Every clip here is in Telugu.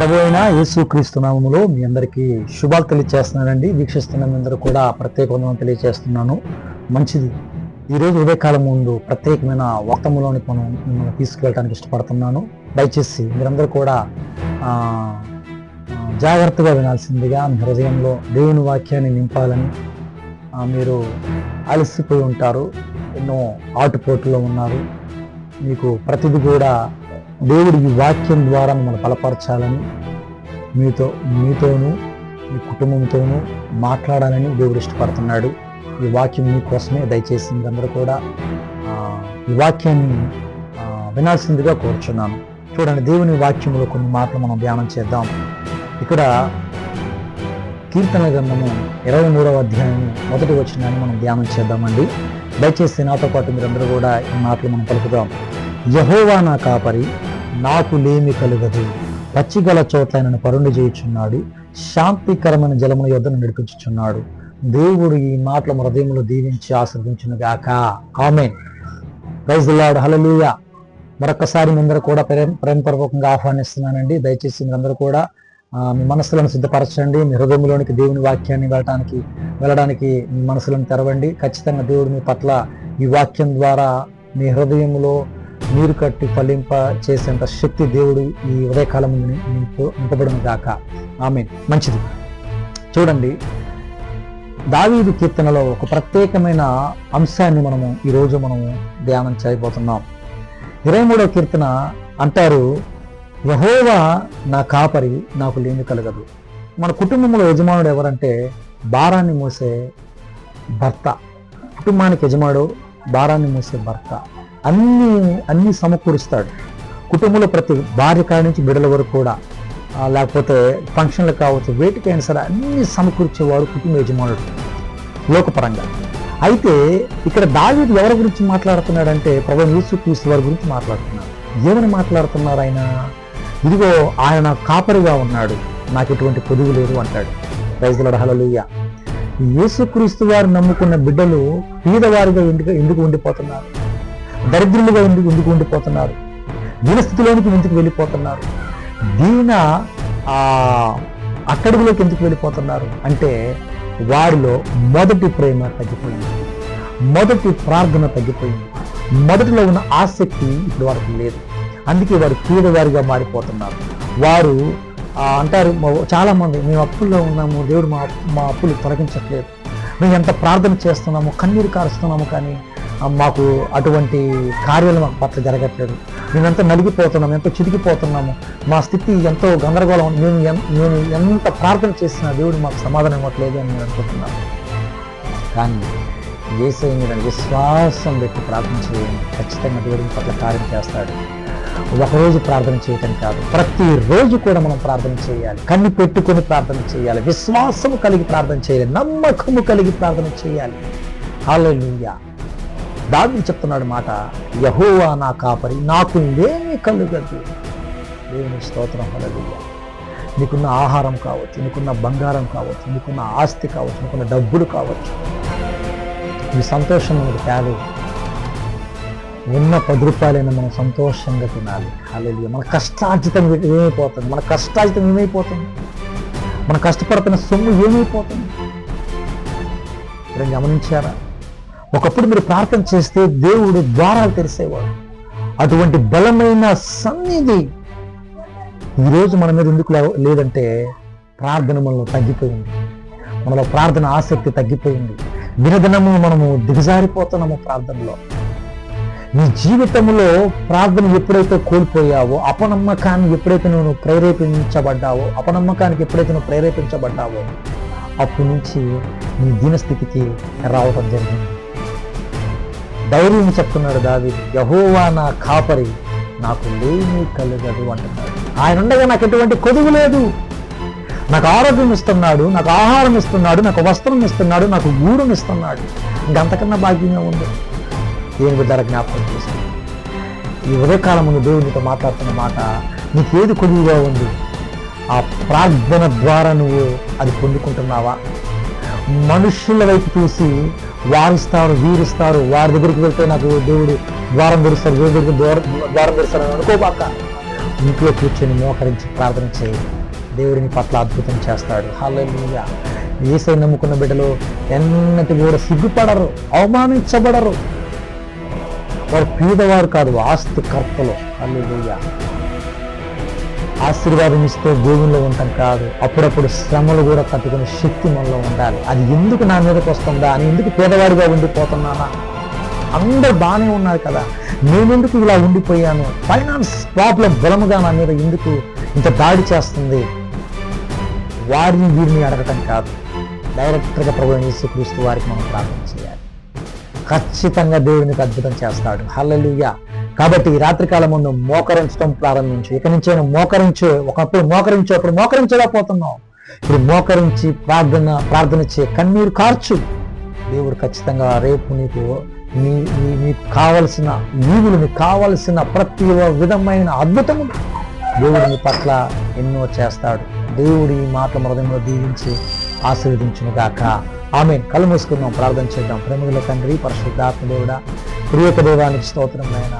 ప్రభు అయిన యేసుక్రీస్తు నామములో మీ అందరికీ శుభాలు తెలియజేస్తున్నానండి. వీక్షిస్తున్న మీ అందరూ కూడా ప్రత్యేక వందనం తెలియజేస్తున్నాను. మంచిది. ఈరోజు ఉదయకాలం ముందు ప్రత్యేకమైన వాక్యములోనికి మిమ్మల్ని తీసుకువెళ్ళడానికి ఇష్టపడుతున్నాను. దయచేసి మీరందరూ కూడా జాగ్రత్తగా వినాల్సిందిగా మీ హృదయంలో దేవుని వాక్యాన్ని నింపాలని. మీరు అలసిపోయి ఉంటారు, ఎన్నో ఆటుపోటులో ఉన్నారు. మీకు ప్రతిదీ కూడా దేవుడి ఈ వాక్యం ద్వారా మిమ్మల్ని బలపరచాలని, మీతోనూ మీ కుటుంబంతోనూ మాట్లాడాలని దేవుడు ఇష్టపడుతున్నాడు. ఈ వాక్యం మీకోసమే. దయచేసి మీరందరూ కూడా ఈ వాక్యాన్ని వినాల్సిందిగా కోరుచున్నాను. చూడండి, దేవుని వాక్యంలో కొన్ని మాటలు మనం ధ్యానం చేద్దాం. ఇక్కడ కీర్తన గ్రంథము 23వ అధ్యాయం 1వ వచనాన్ని మనం ధ్యానం చేద్దామండి. దయచేసి నాతో పాటు మీరందరూ కూడా ఈ మాటలు మనం పలుకుదాం. యెహోవా నా కాపరి, నాకు లేమి కలుగదు. పచ్చిగల చోట్ల నన్ను పరుండి చేయుచున్నాడు, శాంతికరమైన జలముల యొద్దను నడిపించుచున్నాడు. దేవుడు ఈ మాటల హృదయంలో దీవించి ఆశీర్వదించును గాక. Amen. Praise the Lord. Hallelujah. మరొకసారి మీ అందరూ కూడా ప్రేమపూర్వకంగా ఆహ్వానిస్తున్నానండి. దయచేసి మీరందరూ కూడా మీ మనసులను సిద్ధపరచండి. మీ హృదయంలోనికి దేవుని వాక్యాన్ని వెళ్ళడానికి మీ మనసులను తెరవండి. ఖచ్చితంగా దేవుడు మీ పట్ల ఈ వాక్యం ద్వారా మీ హృదయంలో నీరు కట్టి ఫలింప చేసేంత శక్తి దేవుడు ఈ ఉదయకాలం నింపబడును గాక. ఆమేన్. మంచిది. చూడండి, దావీదు కీర్తనలో ఒక ప్రత్యేకమైన అంశాన్ని ఈరోజు మనము ధ్యానం చేయబోతున్నాం. 23వ కీర్తన అంటారు, యెహోవా నా కాపరి, నాకు లేమి కలగదు. మన కుటుంబంలో యజమానుడు ఎవరంటే భారాన్ని మోసే భర్త. కుటుంబానికి యజమానుడు భారాన్ని మోసే భర్త. అన్ని సమకూరుస్తాడు. కుటుంబంలో ప్రతి భార్య కాడి నుంచి బిడ్డల వరకు కూడా, లేకపోతే ఫంక్షన్లు కావచ్చు, వేటికైనా సరే అన్ని సమకూర్చేవాడు కుటుంబ యజమానుడు లోకపరంగా. అయితే ఇక్కడ దావీదు ఎవరి గురించి మాట్లాడుతున్నాడంటే ప్రభువైన యేసుక్రీస్తు వారి గురించి మాట్లాడుతున్నాడు. ఏమని మాట్లాడుతున్నారు ఆయన? ఇదిగో ఆయన కాపరిగా ఉన్నాడు, నాకు ఎటువంటి పొదుగు లేదు అంటాడు. Praise the Lord. హల్లెలూయా. యేసుక్రీస్తు వారు నమ్ముకున్న బిడ్డలు పేదవారిగా ఎందుకు ఉండిపోతున్నారు? దరిద్రులుగా ఎందుకు ఉండిపోతున్నారు? దీనస్థితిలోనికి ఎందుకు వెళ్ళిపోతున్నారు? దీన అట్టడుగులోకి ఎందుకు వెళ్ళిపోతున్నారు అంటే వారిలో మొదటి ప్రేమ తగ్గిపోయింది, మొదటి ప్రార్థన తగ్గిపోయింది, మొదటిలో ఉన్న ఆసక్తి ఇప్పుడు వారికి లేదు. అందుకే వారు పేదవారిగా మారిపోతున్నారు. వారు అంటారు, చాలా మంది, మేము అప్పుల్లో ఉన్నాము, దేవుడు మా అప్పులు తొలగించట్లేదు, మేము ఎంత ప్రార్థన చేస్తున్నాము, కన్నీరు కారుస్తున్నాము, కానీ మాకు అటువంటి కార్యాలు మాకు పట్ల జరగట్లేదు, మేము ఎంత నలిగిపోతున్నాము, ఎంతో చితికిపోతున్నాము, మా స్థితి ఎంతో గందరగోళం, మేము ఎంత ప్రార్థన చేసినా దేవుడు మాకు సమాధానం ఇవ్వట్లేదు అని నేను అనుకుంటున్నాను. కానీ యేసయ్య మీద విశ్వాసం పెట్టి ప్రార్థన చేయండి, ఖచ్చితంగా దేవుడి పట్ల కార్యం చేస్తాడు. ఒకరోజు ప్రార్థన చేయటం కాదు, ప్రతిరోజు కూడా మనం ప్రార్థన చేయాలి, కన్ను పెట్టుకొని ప్రార్థన చేయాలి, విశ్వాసము కలిగి ప్రార్థన చేయాలి, నమ్మకము కలిగి ప్రార్థన చేయాలి. హల్లెలూయా. దావీదు చెప్తున్నాడు మాట, యెహోవా నా కాపరి, నాకు లేమి కలుగదు. దేవుని స్తోత్రం. హల్లెలూయా. నీకున్న ఆహారం కావచ్చు, నీకున్న బంగారం కావచ్చు, నీకున్న ఆస్తి కావచ్చు, నీకున్న డబ్బులు కావచ్చు, ఈ సంతోషం మనకు తేలేదు. ఉన్న 10 రూపాయలైనా మనం సంతోషంగా తినాలి. హల్లెలూయా. మన కష్టార్జితం ఏమైపోతుంది? మన కష్టపడుతున్న సొమ్ము ఏమైపోతుంది? గమనించారా? ఒకప్పుడు మీరు ప్రార్థన చేస్తే దేవుడు ద్వారాలు తెరిసేవాడు. అటువంటి బలమైన సన్నిధి ఈరోజు మన మీద ఎందుకు లేదంటే ప్రార్థన మనలో తగ్గిపోయింది, మనలో ప్రార్థన ఆసక్తి తగ్గిపోయింది. దినదినము మనము దిగజారిపోతున్నాము ప్రార్థనలో. నీ జీవితంలో ప్రార్థన ఎప్పుడైతే కోల్పోయావో, అపనమ్మకానికి ఎప్పుడైతే నువ్వు ప్రేరేపించబడ్డావో అప్పటి నుంచి నీ దీనస్థితికి రావడం జరిగింది. ధైర్యం చెప్తున్నాడు దావీదు, యెహోవా నా కాపరి, నాకు లేమి కలుగదు అంటున్నాడు. ఆయన ఉండగా నాకు ఎటువంటి కొదువు లేదు. నాకు ఆరోగ్యం ఇస్తున్నాడు, నాకు ఆహారం ఇస్తున్నాడు, నాకు వస్త్రం ఇస్తున్నాడు, నాకు గూడును ఇస్తున్నాడు. ఇంకంతకన్నా భాగ్యంగా ఉంది. దేని బిడ్డల జ్ఞాపకం చేస్తుంది. ఈ ఉదయకాలం ముందు దేవుడు నీతో మాట్లాడుతున్న మాట, నీకేది కొదువుగా ఉంది? ఆ ప్రార్థన ద్వారా నువ్వు అది పొందుకుంటున్నావా? మనుషుల వైపు చూసి వారిస్తారు, వీరిస్తారు, వారి దగ్గరికి వెళ్తే నాకు దేవుడు ద్వారం తెరుస్తారు, దేవుడి దగ్గర ద్వారం తెరుస్తారు అనుకోబాక. ఇంట్లో కూర్చొని మోకరించి ప్రార్థన చేయి, దేవుడిని పట్ల అద్భుతం చేస్తాడు. హల్లెలూయా. యేసయ్య నమ్ముకున్న బిడ్డలు ఎన్నటి కూడా సిగ్గుపడరు, అవమానించబడరు. వారు పేదవారు కాదు, ఆస్తికర్తలు. హల్లెలూయా. ఆశీర్వాదం ఇస్తే భూమిలో ఉంటాం కాదు, అప్పుడప్పుడు శ్రమలు కూడా తట్టుకునే శక్తి మనలో ఉండాలి. అది ఎందుకు నా మీదకి వస్తుందా అని, ఎందుకు పేదవాడిగా ఉండిపోతున్నానా? అందరూ బాగానే ఉన్నారు కదా, నేనెందుకు ఇలా ఉండిపోయాను? ఫైనాన్స్ ప్రాబ్లం బలముగా నా మీద ఎందుకు ఇంత దాడి చేస్తుంది? వారిని వీరిని అడగటం కాదు, డైరెక్ట్గా ప్రభువైన యేసుక్రీస్తు వారికి మనం ప్రార్థన చేయాలి. ఖచ్చితంగా దేవునికి అద్భుతం చేస్తాడు. హల్లెలూయా. కాబట్టి ఈ రాత్రికాలం ముందు మోకరించడం ప్రారంభించు. ఇక నుంచైనా మోకరించు. ఒకప్పుడు మోకరించేప్పుడు మోకరించలేకపోతున్నావు, ఇప్పుడు మోకరించి ప్రార్థన చే, కన్నీరు కార్చు. దేవుడు ఖచ్చితంగా రేపు నీకు నీకు కావలసిన ఈవులు, నీకు కావలసిన ప్రతి విధమైన అద్భుతము దేవుడు నీ పట్ల ఎన్నో చేస్తాడు. దేవుడు ఈ మాటల హృదయంలో దీవించి ఆశీర్వదించును గాక. ఆమేన్. కళ్ళు మూసుకుందాం, ప్రార్థన చేద్దాం. ప్రేమగల తండ్రి, పరిశుద్ధాత్మ దేవుడా, ప్రియక దేవానికి స్తోత్రం నాయన.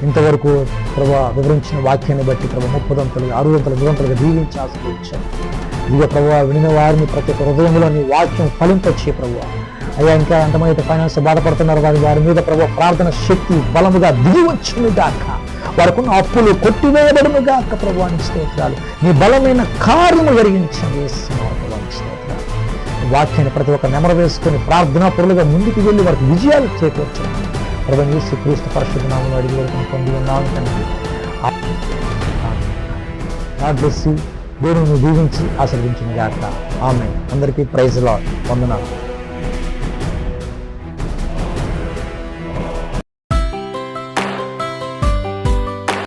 ఇంతవరకు ప్రభువా వివరించిన వాక్యాన్ని బట్టి ప్రభు 30 60 100 దీవించి ఆశీర్వదించాను. ఇదిగో ప్రభువా, వినిన వారిని ప్రతి ఒక్క హృదయంలో నీ వాక్యం ఫలింపచ్చే ప్రభువా. అయ్యా, ఇంకా ఎంతమైతే ఫైనాన్స్ బాధపడుతున్నారు వారి మీద ప్రభు ప్రార్థన శక్తి బలముగా దిగి వచ్చును గాక. వారికున్న అప్పులు కొట్టివేయబడును గాక. ప్రభువానికి స్తోత్రాలు. నీ బలమైన కార్యము జరిగించండి. స్తోత్రాలు. వాక్యాన్ని ప్రతి ఒక్క నెమరు వేసుకొని ప్రార్థనా పరులుగా ముందుకు వెళ్ళి వారికి విజయాలు చేకూర్చండి. ప్రభువైన యేసుక్రీస్తు పరిశుద్ధ నామములో అడిగి వేడుకొని పొంది ఉన్నాము తండ్రి. God bless you. దేవుని దీవించి ఆశీర్వదించును గాక. ఆమేన్. అందరికీ ప్రైజ్ లార్డ్. వందనాలు.